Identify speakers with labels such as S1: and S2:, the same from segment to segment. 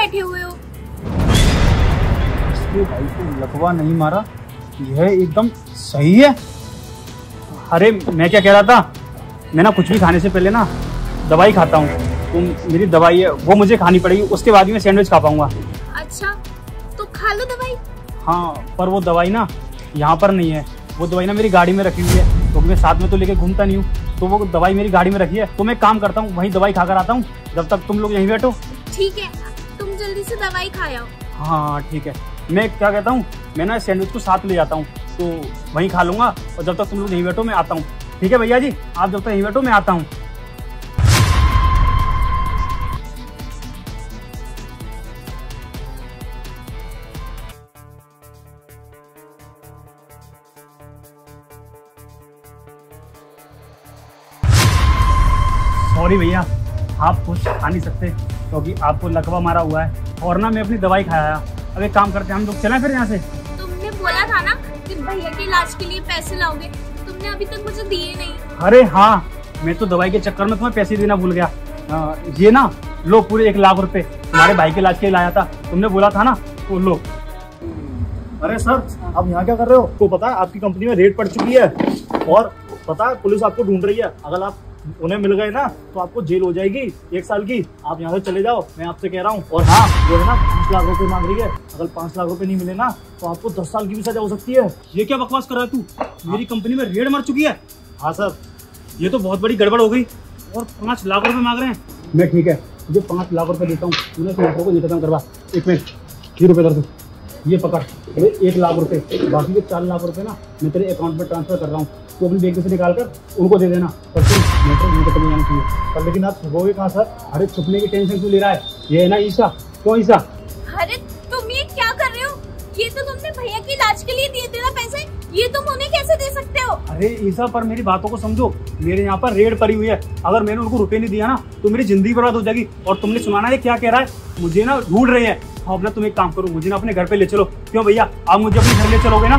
S1: बैठे हुए हो?
S2: इसके भाई को लकवा नहीं मारा, यह एकदम सही है। अरे मैं क्या कह रहा था, मैं ना कुछ भी खाने से पहले ना दवाई खाता हूँ, तो मेरी दवाई है वो मुझे खानी पड़ेगी, उसके बाद ही मैं सैंडविच खा पाऊंगा।
S1: अच्छा तो खा लो दवाई।
S2: हाँ पर वो दवाई ना यहाँ पर नहीं है, वो दवाई ना मेरी गाड़ी में रखी हुई है, क्योंकि मैं साथ में तो लेके घूमता नहीं हूँ, तो वो दवाई मेरी गाड़ी में रखी है। तो मैं काम करता हूँ, वहीं दवाई खाकर आता हूँ, जब तक तुम लोग यहीं बैठो।
S1: ठीक है, तुम जल्दी से दवाई खा आओ।
S2: हाँ ठीक है, मैं क्या कहता हूँ, मैं ना सैंडविच को साथ ले जाता हूँ, तो वहीं खा लूंगा, और जब तक तुम लोग यहीं बैठो मैं आता हूँ। ठीक है भैया जी, आप जब तक यहीं बैठो मैं आता हूँ। सॉरी भैया, आप कुछ खा नहीं सकते क्योंकि आपको लकवा मारा हुआ है, और ना मैं अपनी दवाई खाया। अब एक काम करते हैं, हम लोग चलें फिर यहाँ से।
S1: तुमने बोला था ना कि भैया के इलाज के लिए पैसे लाओगे, तुमने अभी तक मुझे दिए नहीं।
S2: अरे हाँ, मैं तो दवाई के चक्कर में तुम्हें पैसे देना भूल गया। ये ना लो, पूरे 1 लाख रुपए तुम्हारे भाई के इलाज के लिए लाया था, तुमने बोला था ना, तो लो।
S3: अरे सर, आप यहाँ क्या कर रहे हो? आपको पता है आपकी कंपनी में रेड पड़ चुकी है, और पता है पुलिस आपको ढूंढ रही है। अगर आप उन्हें मिल गए ना तो आपको जेल हो जाएगी 1 साल की। आप यहाँ से चले जाओ, मैं आपसे कह रहा हूँ। और हाँ, वो है ना 5 लाख रुपए मांग रही है, अगर 5 लाख रुपए नहीं मिले ना तो आपको 10 साल की भी सजा हो सकती है।
S2: ये क्या बकवास कर रहा है तू? मेरी कंपनी में रेड मर चुकी है।
S3: हाँ सर।
S2: ये तो बहुत बड़ी गड़बड़ हो गई, और 5 लाख रुपए मांग रहे हैं। मैं ठीक है, तुझे 5 लाख रुपए देता हूँ, तूने को ये खत्म करवा। 1 मिनट, 10 रुपए कर दो, ये पकड़, ये 1 लाख रुपए, बाकी के 4 लाख रुपए ना मैं तेरे अकाउंट में ट्रांसफर कर रहा हूँ, तो अपनी बैंक से निकाल कर उनको दे देना। पर तुम मेट्रो नहीं जाना चाहिए।
S3: पर लेकिन आप छुपोगे कहाँ सर?
S2: अरे छुपने की टेंशन क्यों ले रहा है? ये है ना ईसा। क्यों ईसा?
S1: अरे तुम ये क्या कर रहे हो? ये तो तुमने भैया के इलाज के लिए दिए थे ना पैसे, ये तुम उन्हें कैसे दे सकते हो?
S2: अरे ईसा, पर मेरी बातों को समझो, मेरे यहाँ पर रेड पड़ी हुई है, अगर मैंने उनको रुपए नहीं दिया ना तो मेरी जिंदगी बर्बाद हो जाएगी। और तुमने सुना ना ये क्या कह रहा है, मुझे ना ढूंढ रहे हैं। अब ना तुम एक काम करो, मुझे ना अपने घर पे ले चलो। क्यों भैया, आप मुझे अपने घर ले चलोगे ना?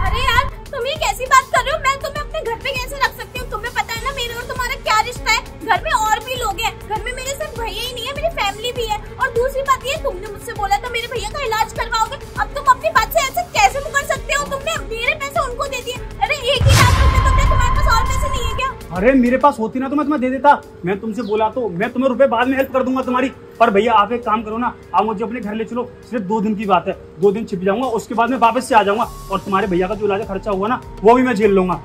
S1: अरे यार, तुम ये कैसी बात कर रहे हो? मैं तुम्हें अपने घर पे कैसे रख सकती हूँ? तुम्हें पता है ना मेरे और तुम्हारा क्या रिश्ता है। घर में और भी लोग हैं, घर में मेरे सिर्फ भैया ही नहीं है, मेरी फैमिली भी है। और दूसरी बात ये, तुमने मुझसे बोला था मेरे भैया का इलाज करवाओगे, अब तुम अपनी बात से ऐसे कैसे मुकर सकते हो? तुमने मेरे पैसे उनको दे दिए। अरे 1 ही लाख रुपए तो तुम्हारे पास और पैसे नहीं है क्या?
S2: अरे मेरे पास होती ना तो मैं तुम्हें दे देता। मैं तुमसे बोला तो मैं तुम्हें रुपए बाद में हेल्प कर दूंगा तुम्हारी। पर भैया आप एक काम करो ना, आप मुझे अपने घर ले चलो, सिर्फ 2 दिन की बात है, 2 दिन छिप जाऊंगा, उसके बाद मैं वापस से आ जाऊंगा, और तुम्हारे भैया का जो इलाज खर्चा हुआ ना वो भी मैं झेल लूंगा।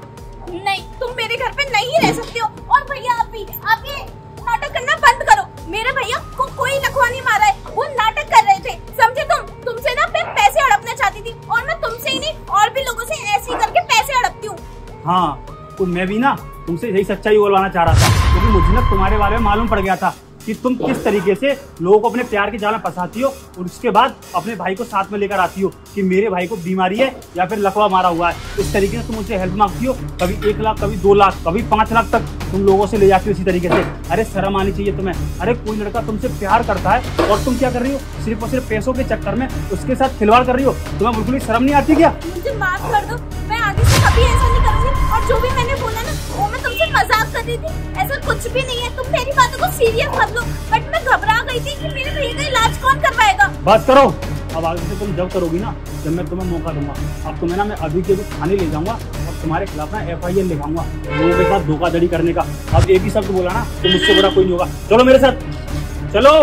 S1: नहीं, तुम मेरे घर पे नहीं रह सकते हो। और भैया आप भी, आप ये नाटक करना बंद करो। मेरे भैया को कोई लकवा नहीं मारा है, वो नाटक कर रहे थे, समझे तुम? तुमसे ना मैं पैसे हड़पना चाहती थी, और मैं तुमसे ही नहीं और भी लोगों से ऐसे ही करके पैसे हड़पती हूँ।
S2: हाँ, तो मैं भी ना तुमसे यही सच्चाई बोलवाना चाह रहा था, क्योंकि मुझे ना तुम्हारे बारे में मालूम पड़ गया था कि तुम किस तरीके से लोगों को अपने प्यार के जाल में फंसाती हो, और उसके बाद अपने भाई को साथ में लेकर आती हो कि मेरे भाई को बीमारी है या फिर लकवा मारा हुआ है। इस तरीके से तुम मुझसे हेल्प मांगती हो, कभी 1 लाख, कभी 2 लाख, कभी 5 लाख तक तुम लोगों से ले जाती हो इसी तरीके से। अरे शर्म आनी चाहिए तुम्हें। अरे कोई लड़का तुमसे प्यार करता है और तुम क्या कर रही हो, सिर्फ और सिर्फ पैसों के चक्कर में उसके साथ खिलवाड़ कर रही हो। तुम्हें बिल्कुल ही शर्म नहीं आती क्या?
S1: मुझे माफ कर दो, मैं आगे से कभी ऐसा नहीं करूंगी। और जो भी मैंने बोला ना वो मैं तुमसे मजाक कर रही थी, ऐसा कुछ भी नहीं है। तुम मेरी बातों को सीरियस मत लो, बट मैं घबरा गई थी कि मेरे भैया का इलाज कौन करवाएगा।
S2: बस करो, अब आगे से तुम जब करोगी ना, जब मैं तुम्हें मौका दूंगा, अब तुम्हें ना मैं अभी के अभी थाने ले जाऊंगा और तुम्हारे खिलाफ ना FIR लिखाऊंगा लोगों के साथ धोखाधड़ी करने का। अब एक ही शब्द बोला ना तो मुझसे बड़ा कोई नहीं होगा। चलो मेरे साथ, चलो।